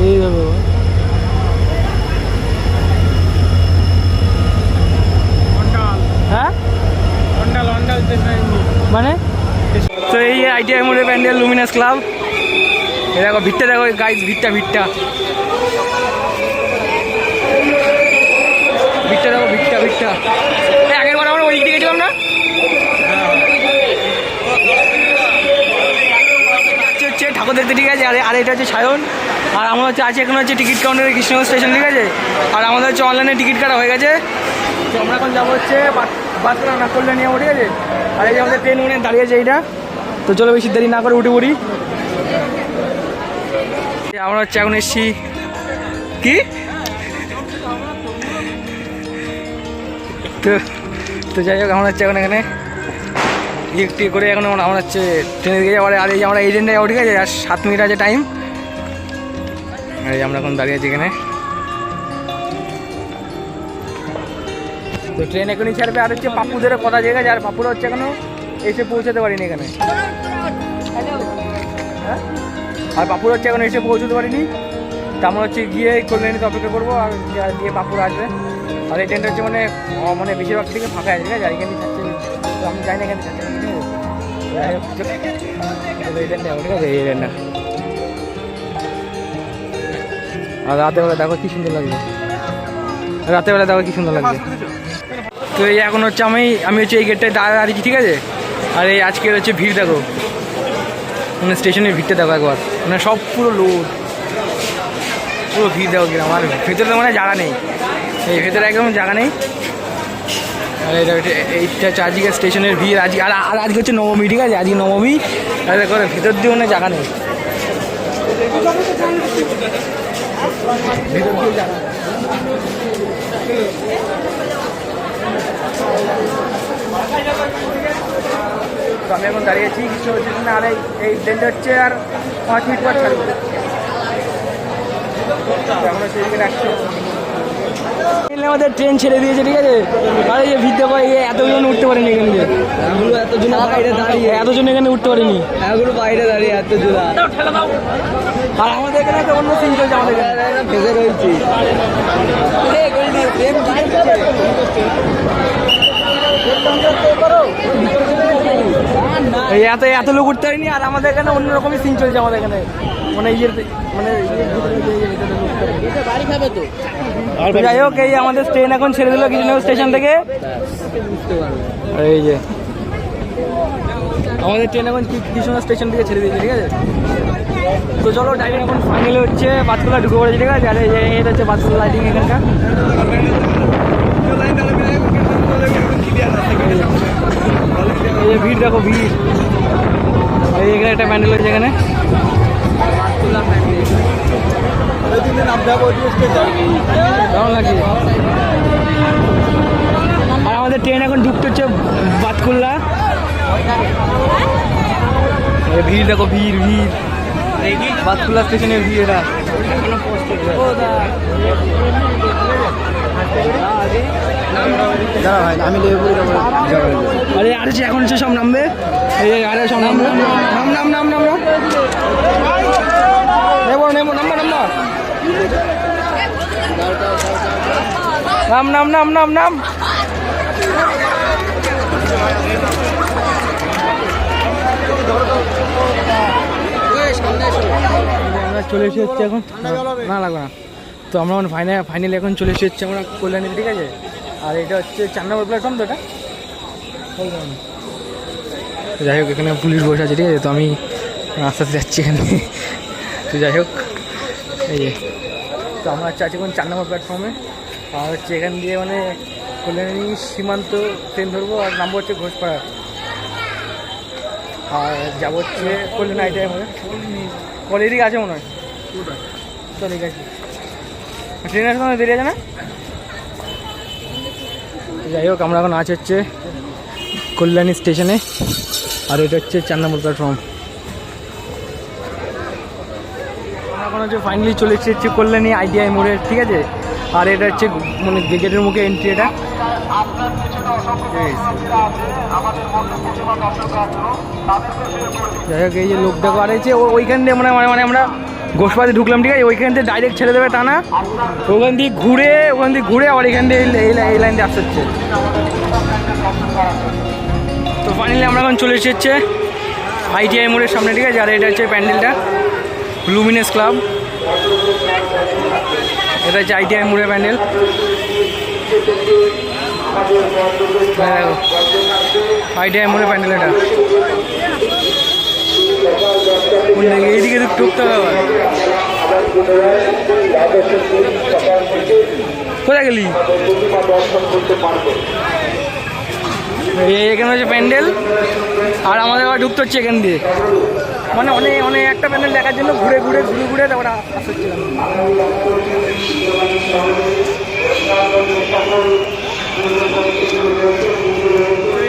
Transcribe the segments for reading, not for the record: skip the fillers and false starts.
এইভাবে হ্যাঁ মানে তো এই আইটিআই মোড়ে প্যান্ডেল লুমিনাস ক্লাব। এ দেখো ভিড়টা, দেখো গাইজ ভিড়টা ভিড়টা দেখো ভিড়টা আগের বার আমরা ওই দিকে গেছিলাম না। হচ্ছে ঠাকুর দেখতে, ঠিক আছে। আর এটা হচ্ছে সায়ন, আর আমরা হচ্ছে আছে এখন হচ্ছে টিকিট কাউন্টারে কৃষ্ণগঞ্জ স্টেশন, ঠিক আছে। আর আমাদের হচ্ছে অনলাইনে টিকিট কাটা হয়ে গেছে। তো আমরা এখন যাবো হচ্ছে বাতকুলা না করলে নিয়ে, ঠিক আছে। আর এই যে আমাদের ট্রেন উঠে দাঁড়িয়েছে এইটা। তো চলো বেশি দেরি না করে উঠে পড়ি। আমরা হচ্ছে এখন এসছি কি তো যাই হোক, আমরা হচ্ছে এখন এখানে একটি করে এখন আমরা হচ্ছে ট্রেনে দিকে যাবো। আর এই যে আমরা এই ট্রেনটা যাবো, ঠিক আছে। আর 7 মিনিট আছে টাইম। আর এই আমরা এখন দাঁড়িয়ে আছি এখানে। তো ট্রেন এখনই ছাড়বে। আর হচ্ছে পাপ্পুদের কথা জায়গা, আর পাপ্পুরা হচ্ছে এখনো এসে পৌঁছাতে পারিনি এখানে। হ্যাঁ, আর পাপুরা হচ্ছে এখন এসে পৌঁছতে পারিনি। তা আমরা হচ্ছে গিয়ে কল্যাণীতে অপেক্ষা করবো, আর গিয়ে পাপুরা আসবে। আর এই ট্রেনটা হচ্ছে মানে বেশিরভাগ থেকে ফাঁকা আছে, ঠিক আছে। আর এখানে ছাড়ছে, তো আমি জানি না এখানে ছাড়ছে, ঠিক আছে। এই ট্রেনটা, ঠিক আছে, এই ট্রেনটা। আর রাতেবেলা দেখো কি সুন্দর লাগবে, রাতেবেলা দেখো কি সুন্দর লাগবে। তো এই এখন হচ্ছে আমি হচ্ছে এই গেটটায় দাঁড়িয়েছি, ঠিক আছে। আর এই আজকের হচ্ছে ভিড় দেখো, মানে স্টেশনের ভিড়টা দেখো একবার, মানে সব পুরো লোড, পুরো ভিড় দেখো কিরকম। আর ভেতরে তো মানে জায়গা নেই, এই ভেতরে একদম জায়গা নেই। আর এইটা হচ্ছে আজকে স্টেশনের ভিড়। আর আজকে হচ্ছে নবমী, ঠিক আছে, আজকে নবমী। আর দেখো ভেতর দিয়ে মানে জায়গা নেই, ভেতর দিয়ে জায়গা নেই। তো আমি এখন দাঁড়িয়েছি কিছু হচ্ছে না। আর এই ট্রেনটা হচ্ছে আর 5 মিনিট পর ছাড়বে। আমরা সেই দিকে রাখছি, আমাদের ট্রেন ছেড়ে দিয়েছে, ঠিক আছে। আর এই যে ভিড় দেখো, এতজন উঠতে পারেনি এখানে, এতজন বাইরে দাঁড়িয়ে, এতজন এখানে উঠতে পারেনি, এগুলো বাইরে দাঁড়িয়ে এতজন। আর আমাদের এখানে একটা অন্য সিন চলছে, আমাদের এখানে ভেসে রয়েছি। এত লোক উঠতে পারিনি। আর আমাদের এখানে অন্যরকমই সিন চলছে, আমাদের এখানে মানে যাই হোক, এই আমাদের ট্রেন এখন ছেড়ে দিল কৃষ্ণনগর স্টেশন থেকে। এই যে আমাদের ট্রেন এখন কৃষ্ণনগর স্টেশন থেকে ছেড়ে দিয়েছে, ঠিক আছে। তো চলো ডাইরেক্ট এখন ফাইনালি হচ্ছে বাতকুলা ঢুকে পড়েছে, ঠিক আছে। আর এটা হচ্ছে বাতকুলা লাইটিং এখানকার। এই যে ভিড় দেখো, ভিড়। এই এখানে একটা প্যান্ডেল হয়েছে এখানে। কেমন লাগছে? আর আমাদের ট্রেন এখন ঢুকতে হচ্ছে বাতকুল্লা। ভিড় দেখো, ভিড় ভিড়, বাতকুল্লা স্টেশনের ভিড়। এটা আরে আর এখন হচ্ছে সব নামবে, এই আরে সব নামবে। নাম নেবো নাম্বার নাম। আমরা চলে এসে হচ্ছে এখন, না লাগবে না। তো আমরা ফাইনালি এখন চলে এসে হচ্ছে আমরা কল্যাণীতে, ঠিক আছে। আর এটা হচ্ছে 4 নম্বর প্ল্যাটফর্ম। তো এটা যাই হোক, এখানে পুলিশ বসে আছে, ঠিক আছে। তো আমি আস্তে আস্তে যাচ্ছি এখানে। তো যাই হোক, এই যে তো আমরা হচ্ছে আছি এখন 4 নম্বর প্ল্যাটফর্মে। আর হচ্ছে এখান দিয়ে মানে কল্যাণী সীমান্ত ট্রেন ধরবো। আর নামবো হচ্ছে ঘোষপাড়া। আর যাবো হচ্ছে কল্যাণী আইটিআই মোড়ে। কলেরই আছে মনে হয়, তো ঠিক আছে। ট্রেনের সময় বেরিয়ে আছে না। যাই হোক, আমরা এখন আছি হচ্ছে কল্যাণী স্টেশনে। আর এটা হচ্ছে 4 নম্বর প্ল্যাটফর্ম। এখন হচ্ছে ফাইনালি চলে এসেছে কল্যাণী আইটিআই মোড়ে, ঠিক আছে। আর এটা হচ্ছে মানে গেটের মুখে এন্ট্রি। এটা যাই হোক, এই যে লোক দেখো। আর এই যে ওইখান দিয়ে মানে আমরা ঘোষপাতি ঢুকলাম, ঠিক আছে। ওইখান থেকে ডাইরেক্ট ছেড়ে দেবে টানা, ওখান থেকে ঘুরে আবার এখান থেকে এই লাইন দিয়ে আসতে হচ্ছে। তো ফাইনালি আমরা এখন চলে এসেছি ITI মোড়ের সামনে, ঠিক আছে। আর এটা হচ্ছে প্যান্ডেলটা, লুমিনাস ক্লাব। এটা হচ্ছে ITI মোড়ের প্যান্ডেল। ITI মোড়ের প্যান্ডেল এটা। এইদিকে ঢুকতে হবে। কোথায় গেলি? এখানে হচ্ছে প্যান্ডেল, আর আমাদের আবার ঢুকতে হচ্ছে এখান দিয়ে। মানে অনেক একটা প্যান্ডেল দেখার জন্য ঘুরে তারপরে আসছিলাম।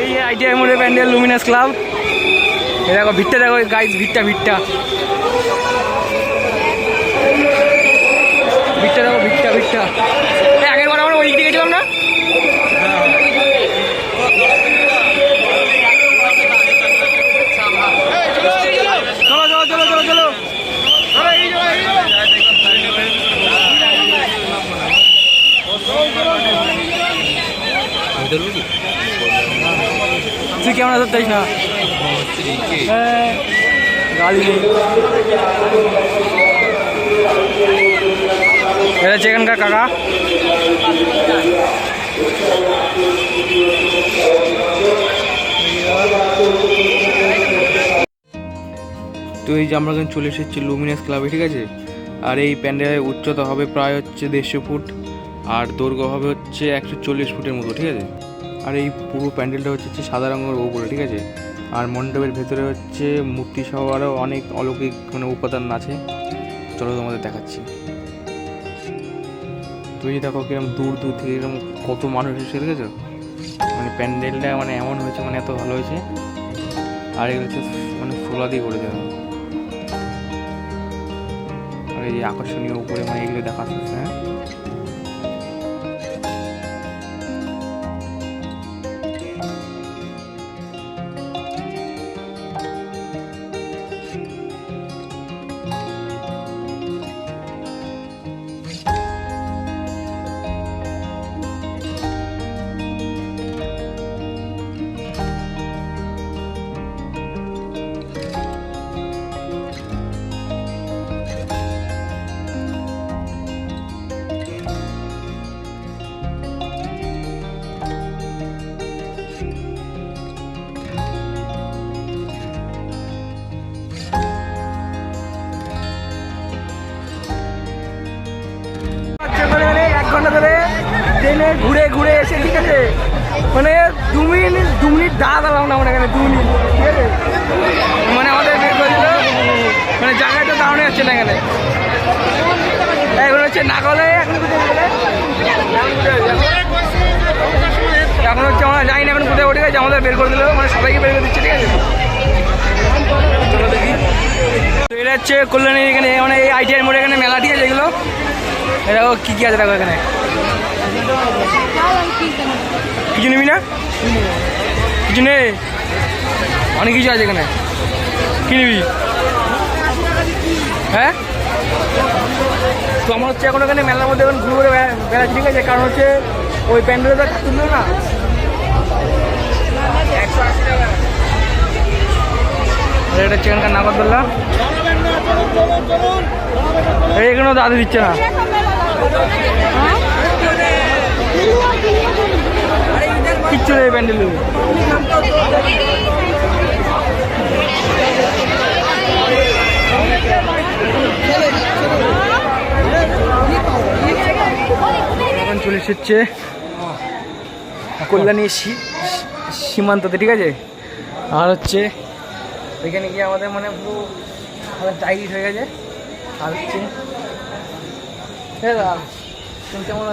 এই ITI মোড়ের প্যান্ডেল, লুমিনাস ক্লাব। এই দেখো ভিড়টা, দেখো গাইজ, ভিড়টা দেখো, ভিড়টা। আগের বার আমরা ওই দিকে গেছিলাম না? চলো। তুই কেমন আছো? তাই না গাড়ি নেই। এটা হচ্ছে এখানকার কাকা। তো এই যে আমরা চলে এসেছি লুমিনাস ক্লাবে, ঠিক আছে। আর এই প্যান্ডেলের উচ্চতা হবে প্রায় হচ্ছে 150 ফুট, আর দৈর্ঘ্য হবে হচ্ছে 140 ফুটের মতো, ঠিক আছে। আর এই পুরো প্যান্ডেলটা হচ্ছে সাদা রঙের উপরে, ঠিক আছে। আর মণ্ডপের ভেতরে হচ্ছে মূর্তি সহ আরও অনেক অলৌকিক মানে উপাদান আছে। চলো তোমাদের দেখাচ্ছি। তুমি দেখো কিরকম দূর থেকে এরকম কত মানুষ এসে, দেখেছো? মানে প্যান্ডেলটা মানে এমন হয়েছে, মানে এত ভালো হয়েছে। আর এগুলো হচ্ছে মানে ফুলা দিয়ে করেছে। আর এই আকর্ষণীয় উপরে মানে এগুলো দেখা যাচ্ছে। হ্যাঁ, ট্রেনে ঘুরে এসে, ঠিক আছে। মানে 2 মিনিট দাঁড়ালাম না আমরা এখানে, 2 মিনিট, ঠিক আছে। মানে আমাদের বের করে দিল, মানে জায়গায় তো দাঁড়ানো যাচ্ছে না এখানে। এখন হচ্ছে নাগলে, এখন হচ্ছে আমরা যাই না এখন কোথায়, ঠিক আছে। আমাদের বের করে দিল, মানে সবাইকে বের করে দিচ্ছে, ঠিক আছে। তো এটা হচ্ছে কল্যাণী, এখানে মানে এই ITI মোড়ে এখানে মেলা, ঠিক আছে। এগুলো দেখো কী আছে, দেখো এখানে কিছু নিবি না? কিছু নেই, অনেক কিছু আছে এখানে। কি নিবি? হ্যাঁ, তো আমার হচ্ছে এখন এখানে মেলার মধ্যে এখন ঘুরে বেড়াচ্ছি, ঠিক আছে। কারণ হচ্ছে ওই প্যান্ডেলে তো ঠাকুর নেই না, 180 টাকা। এটা হচ্ছে এখানকার নাগরদোল্লা। এখানেও দাদু দিচ্ছে না। কিচ্ছু নেই প্যান্ডেলে। এখন চলে এসেছে কল্যাণী সীমান্ততে, ঠিক আছে। আর হচ্ছে এখানে গিয়ে আমাদের মানে পুরো টাইট হয়ে গেছে। আর হচ্ছে কেমন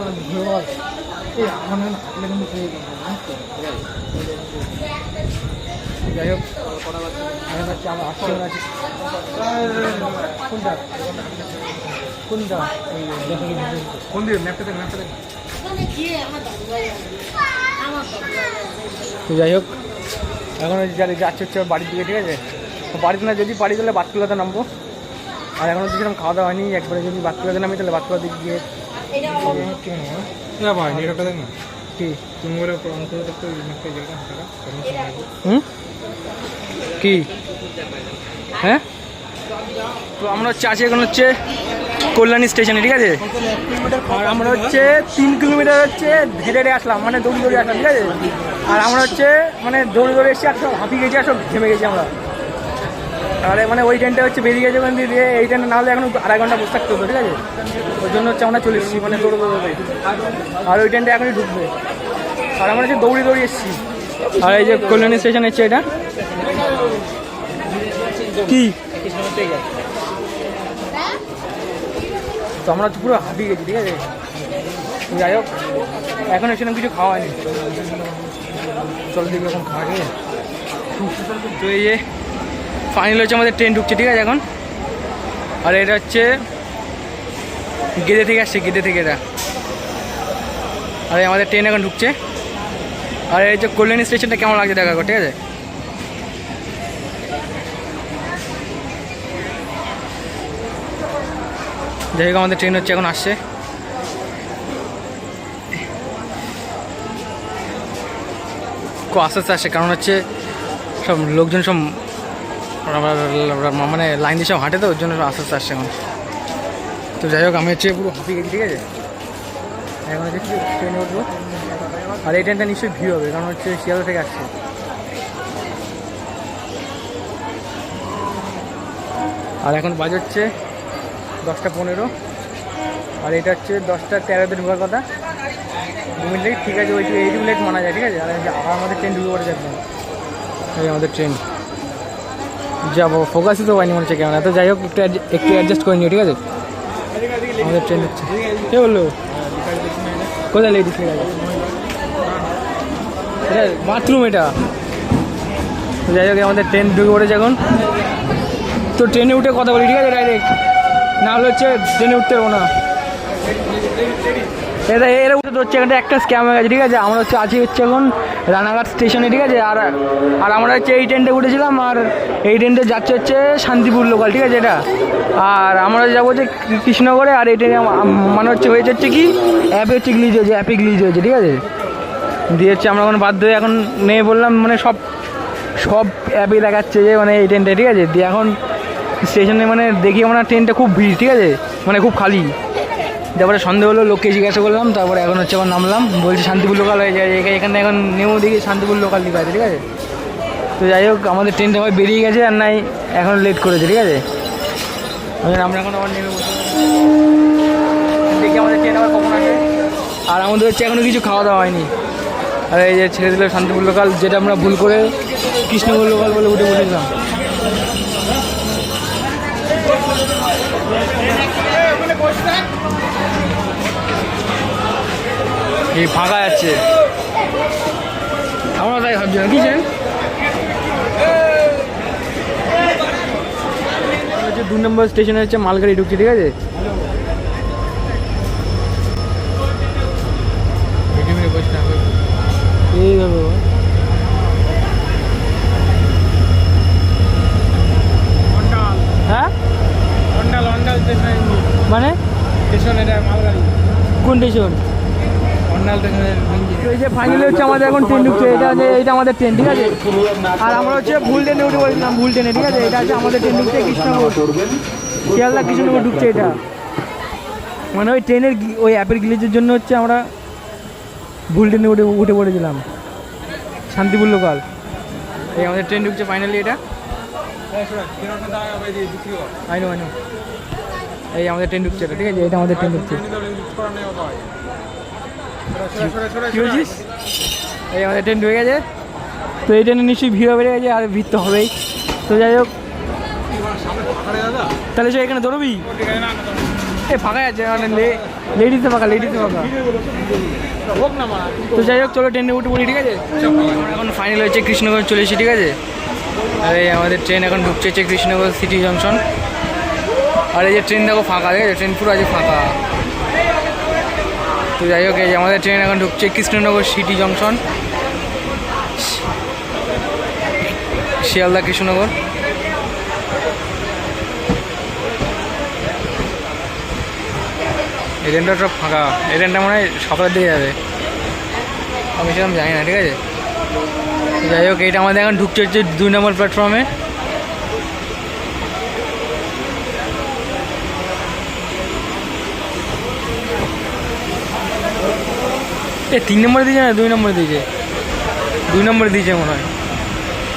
যাই হোক, আমার আসছে কোনটা কোন দিকে ম্যাপটা দেখ। তো যাই হোক, এখন যাচ্ছে হচ্ছে বাড়ির দিকে, ঠিক আছে। বাড়িতে না, যদি বাড়ি গেলে বাতকুলাতে নামবো। আর এখনো তো সেরকম খাওয়া দাওয়া হয়নি, একবারে যদি বাতকুড়াতে নামি তাহলে বাতকুড়া দিক গিয়ে কি কি হ্যাঁ। তো আমরা হচ্ছে আছি এখন হচ্ছে কল্যাণী স্টেশনে, ঠিক আছে। আর আমরা হচ্ছে 3 কিলোমিটার হচ্ছে হেঁটে আসলাম, মানে দৌড়ে আসলাম, ঠিক আছে। আর আমরা হচ্ছে মানে দৌড়ে এসেছি, আর সব হাঁপিয়ে গেছি আর সব ঘেমে গেছি আমরা। তাহলে মানে ওই ট্রেনটা হচ্ছে বেরিয়ে গেছে ওখান দিয়ে, এই ট্রেনটা না হলে এখন 2.5 ঘন্টা বসে থাকতে হতো, ঠিক আছে। ওই জন্য হচ্ছে আমরা চলে এসেছি মানে দৌড়ে। আর ওই ট্রেনটা এখনই ঢুকবে, আর আমরা হচ্ছে দৌড়ে এসেছি। আর এই যে কল্যাণী স্টেশন হচ্ছে এটা কি, তো আমরা তো পুরো হাঁপিয়ে গেছি, ঠিক আছে। যাই হোক, এখন সেরকম কিছু খাওয়া হয়নি, চল দেখি এখন খাওয়া গিয়ে। তো এই যে ফাইনাল হচ্ছে আমাদের ট্রেন ঢুকছে, ঠিক আছে এখন। আর এটা হচ্ছে গেদে থেকে আসছে, গেদে থেকে এটা। আর আমাদের ট্রেন এখন ঢুকছে। আর এই যে কল্যাণী স্টেশনটা কেমন লাগছে দেখা, ঠিক আছে। যাই হোক, আমাদের ট্রেন হচ্ছে এখন আসছে। খুব আস্তে আস্তে আসছে, কারণ হচ্ছে সব লোকজন সব মানে লাইন দিয়ে সব হাঁটে, তো ওর জন্য আস্তে আস্তে আসছে এখন। তো যাই হোক, আমি হচ্ছে পুরো হাঁপিয়ে গেছি, ঠিক আছে। এখন হচ্ছে ট্রেনে উঠবো। আর এই ট্রেনটা নিশ্চয়ই ভিড় হবে, কারণ হচ্ছে শিয়ালদা থেকে আসছে। আর এখন বাজে হচ্ছে 10:15। আর এটা হচ্ছে 10:13-তে ঢোকার কথা, 2 মিনিট লেট, ঠিক আছে। ওইটু 8 মিনিট মানা যায়, ঠিক আছে। আর আবার আমাদের ট্রেন ঢুকে পড়ে যাবে, এই আমাদের ট্রেন যাবো। ফোকাসই তো পাইনি মনে হচ্ছে কেমন। তো যাই হোক, একটু অ্যাডজাস্ট করে নিও, ঠিক আছে। আমাদের ট্রেন হচ্ছে, কে বললো কোথায় লেডিস লেগে গেছে, এটা বাথরুম এটা। যাই হোক, আমাদের ট্রেন ঢুকে পড়েছে এখন। তো ট্রেনে উঠে কথা বলি, ঠিক আছে, ডাইরেক্ট, না হলে হচ্ছে ট্রেনে উঠতে পারবো না। এরা উঠে হচ্ছে এখানটা একটা স্ক্যাম হয়ে গেছে, ঠিক আছে। আমরা হচ্ছে আছি হচ্ছে এখন রানাঘাট স্টেশনে, ঠিক আছে। আর আমরা হচ্ছে এই ট্রেনটা উঠেছিলাম, আর এই ট্রেনটা যাচ্ছে হচ্ছে শান্তিপুর লোকাল, ঠিক আছে এটা। আর আমরা যাবো হচ্ছে কৃষ্ণনগরে। আর এই ট্রেনে মানে হচ্ছে হয়েছে কি অ্যাপে হচ্ছে গ্লিচ হয়েছে, অ্যাপে গ্লিচ হয়েছে, ঠিক আছে। দিয়ে হচ্ছে আমরা এখন বাধ্য হয়ে এখন নেই বললাম, মানে সব অ্যাপে দেখাচ্ছে যে মানে এই ট্রেনটা, ঠিক আছে। দিয়ে এখন স্টেশনে মানে দেখি আমরা ট্রেনটা খুব ভিড়, ঠিক আছে, মানে খুব খালি। তারপরে সন্দেহ হলো, লোককে জিজ্ঞাসা করলাম, তারপরে এখন হচ্ছে আবার নামলাম, বলছি শান্তিপুর লোকাল হয়ে যায় এখানে। এখন নেমো দেখি শান্তিপুর লোকাল লিখা আছে, ঠিক আছে। তো যাই হোক, আমাদের ট্রেনটা হয় বেরিয়ে গেছে, আর নাই এখন লেট করেছে, ঠিক আছে। আমরা এখন আবার নেমে বসে দেখি আমাদের ট্রেন আবার কখন আসে। আর আমাদের হচ্ছে এখনও কিছু খাওয়া দাওয়া হয়নি। আর এই যে ছেড়ে দিল শান্তিপুর লোকাল, যেটা আমরা ভুল করে কৃষ্ণপুর লোকাল বলে উঠে বসেছিলাম। এই ফাঁকা যাচ্ছে, আমরা তাই ভাবছিলাম কি জানেন, 2 নম্বর স্টেশনে হচ্ছে মালগাড়ি ঢুকছে, ঠিক আছে। এইভাবে হ্যাঁ, মানে স্টেশন, এটা মালগাড়ি কোন স্টেশন? এই যে ফাইনালি হচ্ছে আমাদের এখন ট্রেন ঢুকছে, এটা আমাদের ট্রেন, ঠিক আছে। আর আমরা হচ্ছে ভুল ট্রেনে উঠে পড়েছিলাম, ভুল ট্রেনে, ঠিক আছে। এটা হচ্ছে আমাদের ট্রেন ঢুকছে কৃষ্ণনগর, শিয়ালদা কৃষ্ণনগর ঢুকছে এটা। মানে ওই ট্রেনের ওই অ্যাপের গ্লিচের জন্য হচ্ছে আমরা ভুল ট্রেনে উঠে পড়েছিলাম, শান্তিপুর লোকাল। এই আমাদের ট্রেন ঢুকছে ফাইনালি এটা, আই নো। এই আমাদের ট্রেন ঢুকছে এটা, ঠিক আছে। এটা আমাদের ট্রেন ঢুকছে, এই আমাদের ট্রেন ঢুকে গেছে। তো এই ট্রেনে নিশ্চয়ই ভিড় বেড়ে গেছে, আর ভিড় তো হবেই। তো যাই হোক, তাহলে সে এখানে দৌড়বি, এ ফাঁকা আছে, মানে লেডিসে ফাঁকা। তো যাই হোক, চলো ট্রেনে উঠে পড়ি, ঠিক আছে। এখন ফাইনাল হচ্ছে কৃষ্ণনগর চলে এসেছি, ঠিক আছে। আর এই আমাদের ট্রেন এখন ঢুকছে হচ্ছে কৃষ্ণনগর সিটি জংশন। আর এই যে ট্রেন দেখো ফাঁকা, ঠিক আছে, ট্রেন পুরো আছে ফাঁকা। তো যাই হোক, এই আমাদের ট্রেন এখন ঢুকছে কৃষ্ণনগর সিটি জংশন, শিয়ালদা কৃষ্ণনগর। এই ট্রেনটা সব ফাঁকা, এই ট্রেনটা মনে হয় সকালের দিকে যাবে, আমি সেরকম জানি না, ঠিক আছে। যাই হোক, এইটা আমাদের এখন ঢুকছে হচ্ছে 2 নম্বর প্ল্যাটফর্মে। এ 3 নম্বরে দিয়েছে না 2 নম্বরে দিয়েছে? 2 নম্বরে দিয়েছে মনে হয়,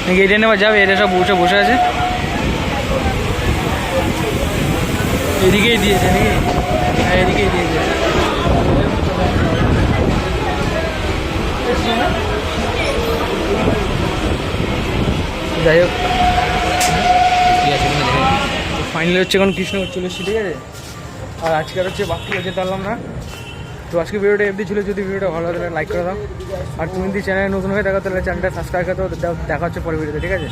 নাকি এই ট্রেনে আবার যাবে? এটা সব বসে বসে আছে, এদিকেই দিয়েছে নাকি? হ্যাঁ, এদিকেই দিয়েছে। যাই হোক, ফাইনালি হচ্ছে এখন কৃষ্ণনগর চলে এসেছি, ঠিক আছে। আর আজকে আর হচ্ছে বাকি যেতে পারলাম না। তো আজকে ভিডিওটা এমনি ছিল, যদি ভিডিওটা ভালো লাগে তাহলে লাইক করে দাও। আর তুমি যদি চ্যানেলে নতুন হয়ে থাকো তাহলে চ্যানেলটা সাবস্ক্রাইব করে দাও। দেখা হচ্ছে পরের ভিডিওতে, ঠিক আছে।